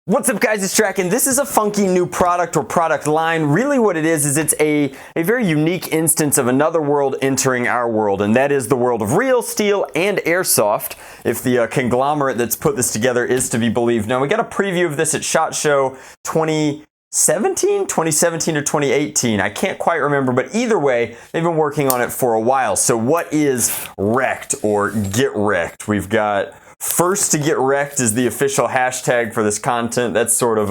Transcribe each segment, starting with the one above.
What's up guys, it's Drac, and this is a funky new product or product line. Really what it is it's a very unique instance of another world entering our world, and that is the world of real steel and airsoft, if the conglomerate that's put this together is to be believed. Now we got a preview of this at SHOT Show 2017 or 2018, I can't quite remember, but either way, they've been working on it for a while. So what is Rekt, or Get Wrecked? We've got first to get wrecked is the official hashtag for this content. That's sort of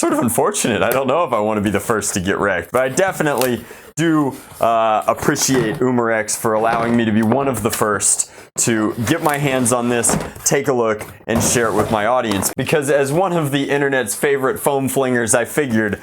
unfortunate. I don't know if I want to be the first to get wrecked, but I definitely do appreciate Umarex for allowing me to be one of the first to get my hands on this, take a look, and share it with my audience. Because as one of the internet's favorite foam flingers, I figured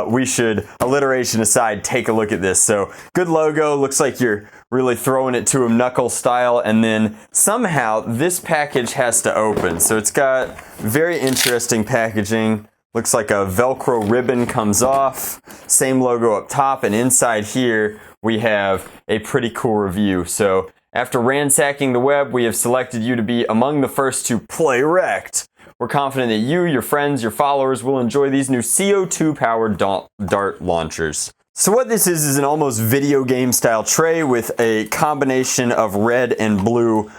we should, alliteration aside, take a look at this. So good logo, looks like you're really throwing it to him knuckle style, and then somehow this package has to open. So it's got very interesting packaging. Looks like a Velcro ribbon comes off, same logo up top, and inside here we have a pretty cool review. So after ransacking the web, we have selected you to be among the first to play Rekt. We're confident that you, your friends, your followers will enjoy these new CO2 powered dart launchers. So what this is an almost video game style tray with a combination of red and blue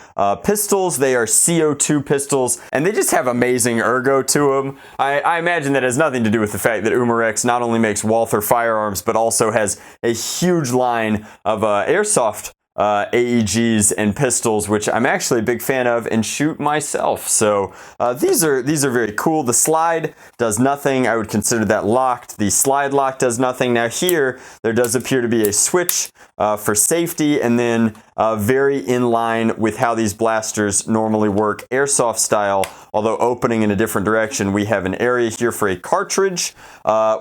pistols. They are CO2 pistols, and they just have amazing ergo to them. I imagine that has nothing to do with the fact that Umarex not only makes Walther firearms, but also has a huge line of airsoft AEGs and pistols, which I'm actually a big fan of and shoot myself. So these are very cool. The slide does nothing. I would consider that locked. The slide lock does nothing. Now here, there does appear to be a switch for safety, and then very in line with how these blasters normally work, airsoft style, although opening in a different direction. We have an area here for a cartridge,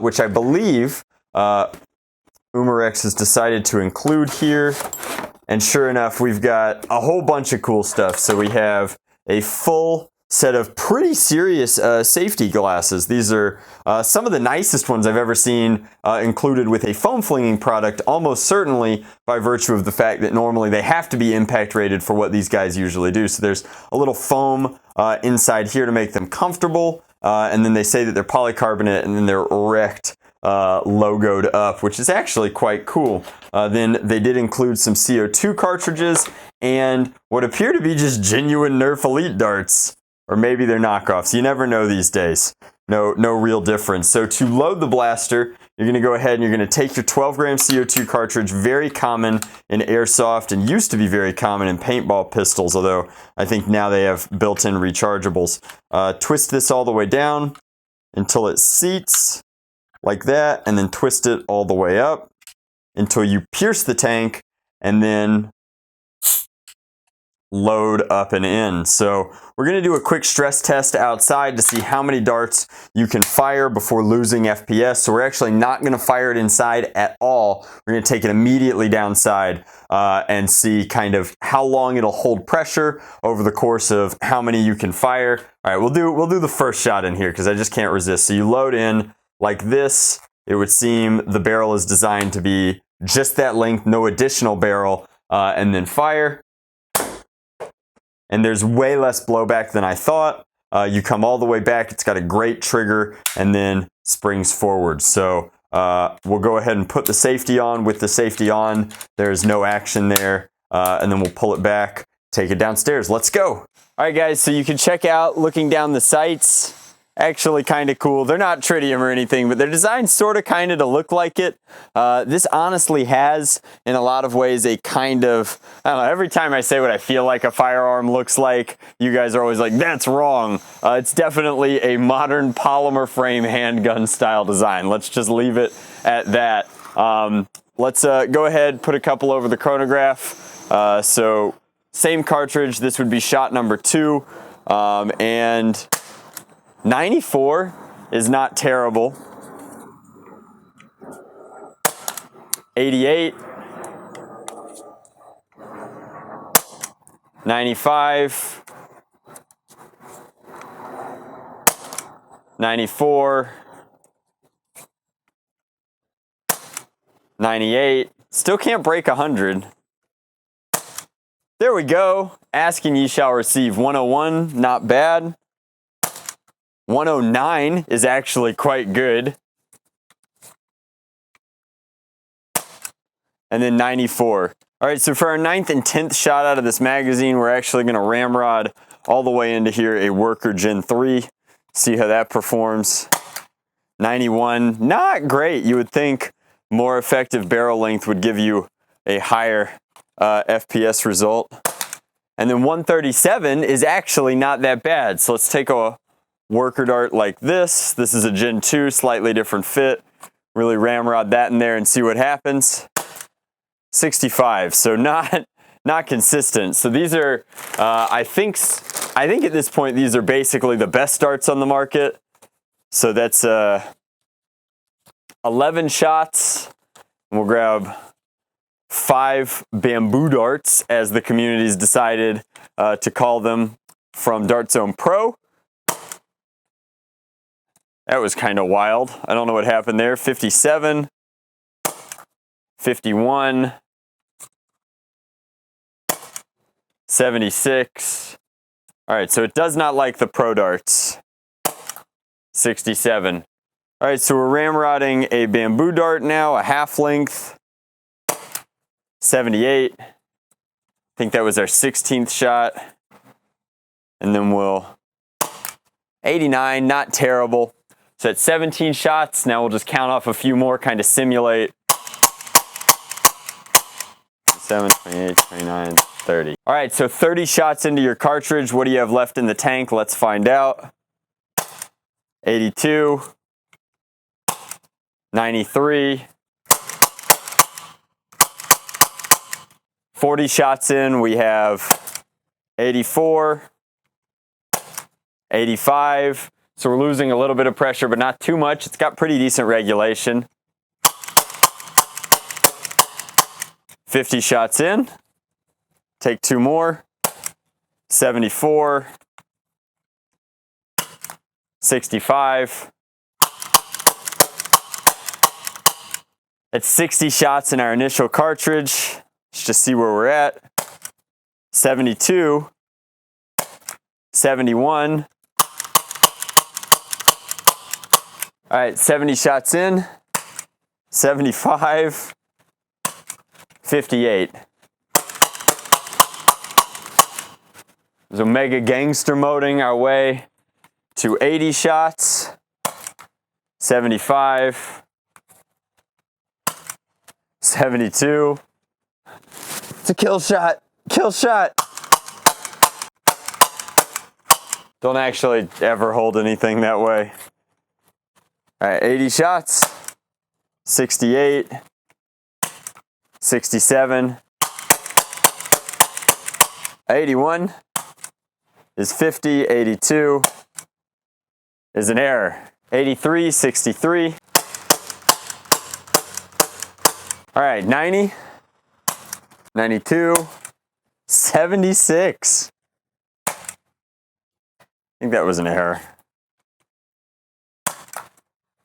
which I believe Umarex has decided to include here. And sure enough, we've got a whole bunch of cool stuff. So we have a full set of pretty serious safety glasses. These are some of the nicest ones I've ever seen included with a foam flinging product, almost certainly by virtue of the fact that normally they have to be impact rated for what these guys usually do. So there's a little foam inside here to make them comfortable. And then they say that they're polycarbonate, and then they're Rekt logoed up, which is actually quite cool. Then they did include some CO2 cartridges and what appear to be just genuine Nerf Elite darts, or maybe they're knockoffs. You never know these days. No real difference. So to load the blaster, you're going to go ahead and you're going to take your 12-gram CO2 cartridge, very common in airsoft and used to be very common in paintball pistols, although I think now they have built-in rechargeables. Twist this all the way down until it seats like that, and then twist it all the way up until you pierce the tank, and then load up and in. So we're going to do a quick stress test outside to see how many darts you can fire before losing FPS. So we're actually not going to fire it inside at all. We're going to take it immediately downside and see kind of how long it'll hold pressure over the course of how many you can fire. All right, we'll do the first shot in here because I just can't resist. So you load in like this. It would seem the barrel is designed to be just that length, no additional barrel, and then fire. And there's way less blowback than I thought. You come all the way back, it's got a great trigger, and then springs forward. So we'll go ahead and put the safety on. With the safety on, there's no action there, and then we'll pull it back, take it downstairs. Let's go. All right, guys, so you can check out looking down the sights. Actually kind of cool. They're not tritium or anything, but they're designed sort of kind of to look like it. This honestly has, in a lot of ways, a kind of, I don't know, every time I say what I feel like a firearm looks like, you guys are always like, that's wrong. It's definitely a modern polymer frame handgun style design. Let's just leave it at that. Let's go ahead, put a couple over the chronograph. So same cartridge, this would be shot number 2. And 94 is not terrible. 88. 95. 94. 98. Still can't break 100. There we go. Asking ye shall receive. 101, not bad. 109 is actually quite good. And then 94. All right, so for our 9th and 10th shot out of this magazine, we're actually going to ramrod all the way into here a Worker Gen 3. See how that performs. 91, not great. You would think more effective barrel length would give you a higher FPS result. And then 137 is actually not that bad. So let's take a Worker Dart like this. This is a Gen 2, slightly different fit. Really ramrod that in there and see what happens. 65, so not consistent. So these are, I think at this point these are basically the best darts on the market. So that's 11 shots. And we'll grab 5 bamboo darts, as the community's decided to call them, from Dart Zone Pro. That was kind of wild. I don't know what happened there. 57, 51. 76. All right, so it does not like the Pro Darts. 67. All right, so we're ramrodding a bamboo dart now, a half length. 78. I think that was our 16th shot. And then we'll 89, not terrible. So that's 17 shots. Now we'll just count off a few more, kind of simulate. 27, 28, 29, 30. All right, so 30 shots into your cartridge. What do you have left in the tank? Let's find out. 82, 93, 40 shots in. We have 84, 85. So we're losing a little bit of pressure, but not too much. It's got pretty decent regulation. 50 shots in. Take 2 more. 74. 65. It's 60 shots in our initial cartridge. Let's just see where we're at. 72. 71. All right, 70 shots in. 75. 58. So mega gangster moding our way to 80 shots. 75. 72. It's a kill shot. Kill shot. Don't actually ever hold anything that way. All right, 80 shots. 68. 67. 81 is 50. 82 is an error. 83, 63. All right, 90, 92, 76. I think that was an error.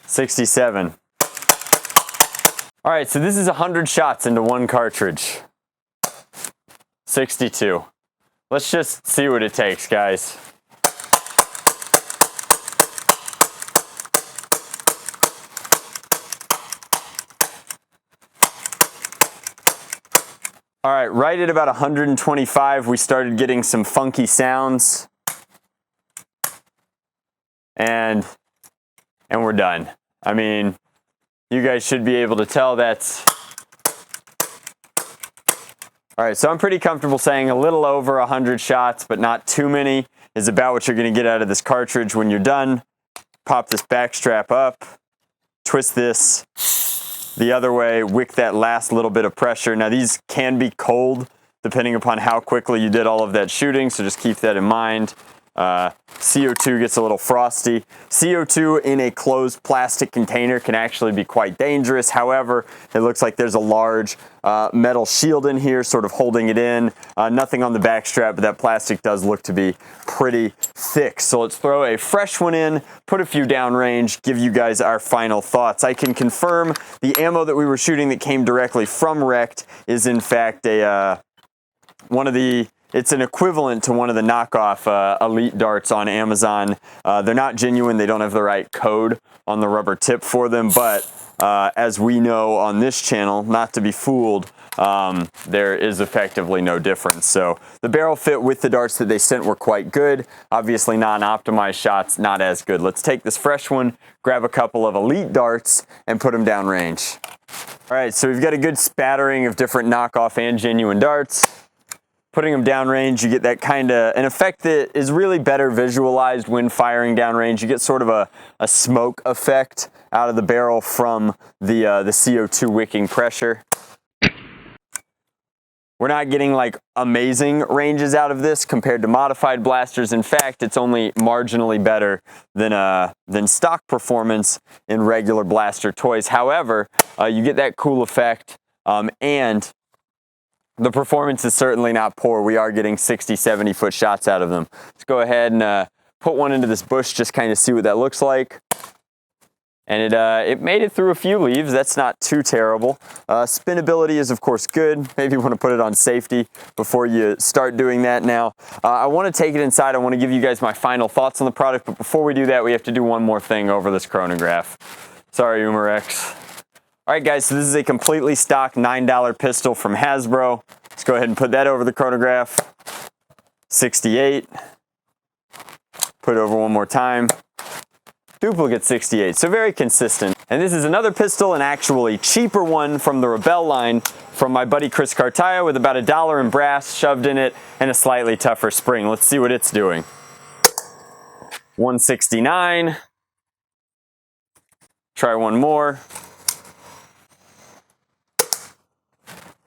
67. All right, so this is 100 shots into one cartridge. 62. Let's just see what it takes, guys. All right, right at about 125, we started getting some funky sounds. And we're done. I mean, you guys should be able to tell that's... All right, so I'm pretty comfortable saying a little over 100 shots, but not too many, is about what you're gonna get out of this cartridge when you're done. Pop this back strap up, twist this the other way, wick that last little bit of pressure. Now these can be cold depending upon how quickly you did all of that shooting, so just keep that in mind. CO2 gets a little frosty. CO2 in a closed plastic container can actually be quite dangerous. However, it looks like there's a large metal shield in here sort of holding it in. Nothing on the back strap, but that plastic does look to be pretty thick. So let's throw a fresh one in, put a few downrange, give you guys our final thoughts. I can confirm the ammo that we were shooting that came directly from Rekt is in fact a it's an equivalent to one of the knockoff Elite darts on Amazon. They're not genuine. They don't have the right code on the rubber tip for them, but as we know on this channel, not to be fooled, there is effectively no difference. So the barrel fit with the darts that they sent were quite good. Obviously non-optimized shots, not as good. Let's take this fresh one, grab a couple of Elite darts, and put them downrange. All right, so we've got a good spattering of different knockoff and genuine darts. Putting them downrange, you get that kind of an effect that is really better visualized when firing downrange. You get sort of a smoke effect out of the barrel from the CO2 wicking pressure. We're not getting like amazing ranges out of this compared to modified blasters. In fact, it's only marginally better than stock performance in regular blaster toys. However, you get that cool effect, and the performance is certainly not poor. We are getting 60, 70 foot shots out of them. Let's go ahead and put one into this bush, just kind of see what that looks like. And it made it through a few leaves. That's not too terrible. Spinability is of course good. Maybe you want to put it on safety before you start doing that now. I want to take it inside. I want to give you guys my final thoughts on the product, but before we do that, we have to do one more thing over this chronograph. Sorry, Umarex. All right, guys, so this is a completely stock $9 pistol from Hasbro. Let's go ahead and put that over the chronograph. 68. Put it over one more time. Duplicate 68, so very consistent. And this is another pistol, an actually cheaper one from the Rebel line from my buddy Chris Cartaya with about $1 in brass shoved in it and a slightly tougher spring. Let's see what it's doing. 169. Try one more.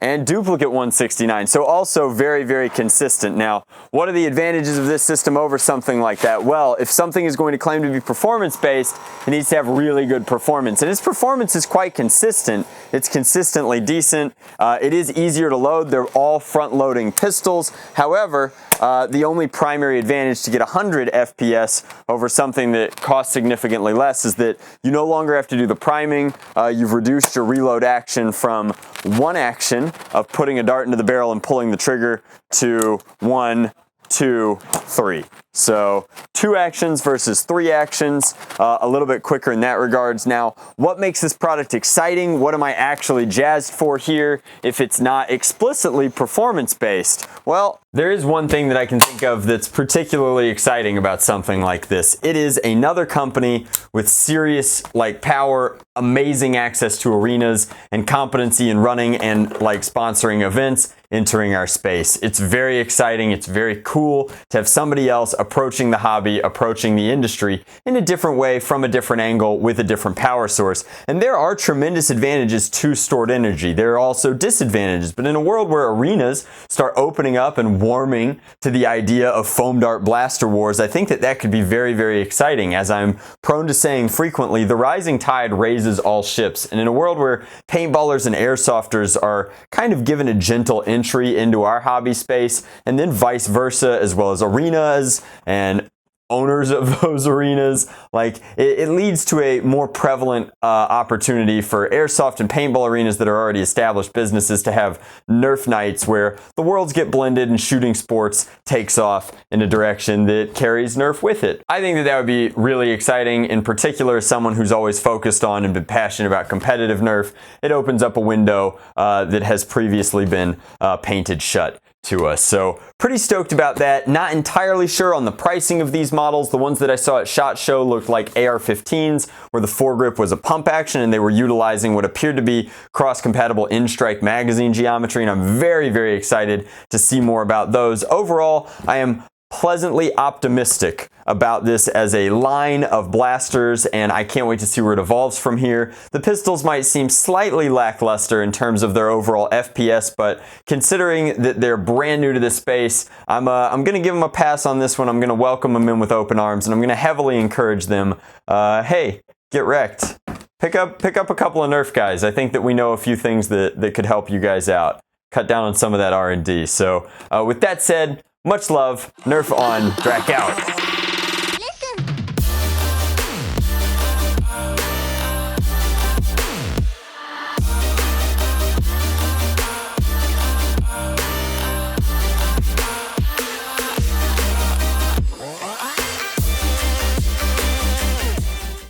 And duplicate 169, so also very, very consistent. Now, what are the advantages of this system over something like that? Well, if something is going to claim to be performance-based, it needs to have really good performance. And its performance is quite consistent. It's consistently decent. It is easier to load. They're all front-loading pistols. However, the only primary advantage to get 100 FPS over something that costs significantly less is that you no longer have to do the priming. You've reduced your reload action from one action of putting a dart into the barrel and pulling the trigger to 1, 2, 3. So 2 actions versus 3 actions, a little bit quicker in that regards. Now, what makes this product exciting? What am I actually jazzed for here if it's not explicitly performance-based? Well, there is one thing that I can think of that's particularly exciting about something like this. It is another company with serious power, amazing access to arenas, and competency in running and sponsoring events entering our space. It's very exciting. It's very cool to have somebody else approaching the hobby, approaching the industry in a different way, from a different angle, with a different power source. And there are tremendous advantages to stored energy. There are also disadvantages, but in a world where arenas start opening up and warming to the idea of foam dart blaster wars, I think that that could be very, very exciting. As I'm prone to saying frequently, the rising tide raises all ships. And in a world where paintballers and airsofters are kind of given a gentle entry into our hobby space, and then vice versa, as well as arenas and owners of those arenas, it leads to a more prevalent opportunity for airsoft and paintball arenas that are already established businesses to have Nerf nights where the worlds get blended and shooting sports takes off in a direction that carries Nerf with it. I think that that would be really exciting, in particular as someone who's always focused on and been passionate about competitive Nerf. It opens up a window that has previously been painted shut to us. So pretty stoked about that. Not entirely sure on the pricing of these models. The ones that I saw at SHOT Show looked like AR-15s, where the foregrip was a pump action and they were utilizing what appeared to be cross-compatible in-strike magazine geometry, and I'm very, very excited to see more about those. Overall, I am pleasantly optimistic about this as a line of blasters, and I can't wait to see where it evolves from here. The pistols might seem slightly lackluster in terms of their overall FPS, but considering that they're brand new to this space, I'm going to give them a pass on this one. I'm going to welcome them in with open arms, and I'm going to heavily encourage them, hey, get wrecked. Pick up a couple of Nerf guys. I think that we know a few things that could help you guys out. Cut down on some of that R&D. So with that said, much love, Nerf on, Drac out.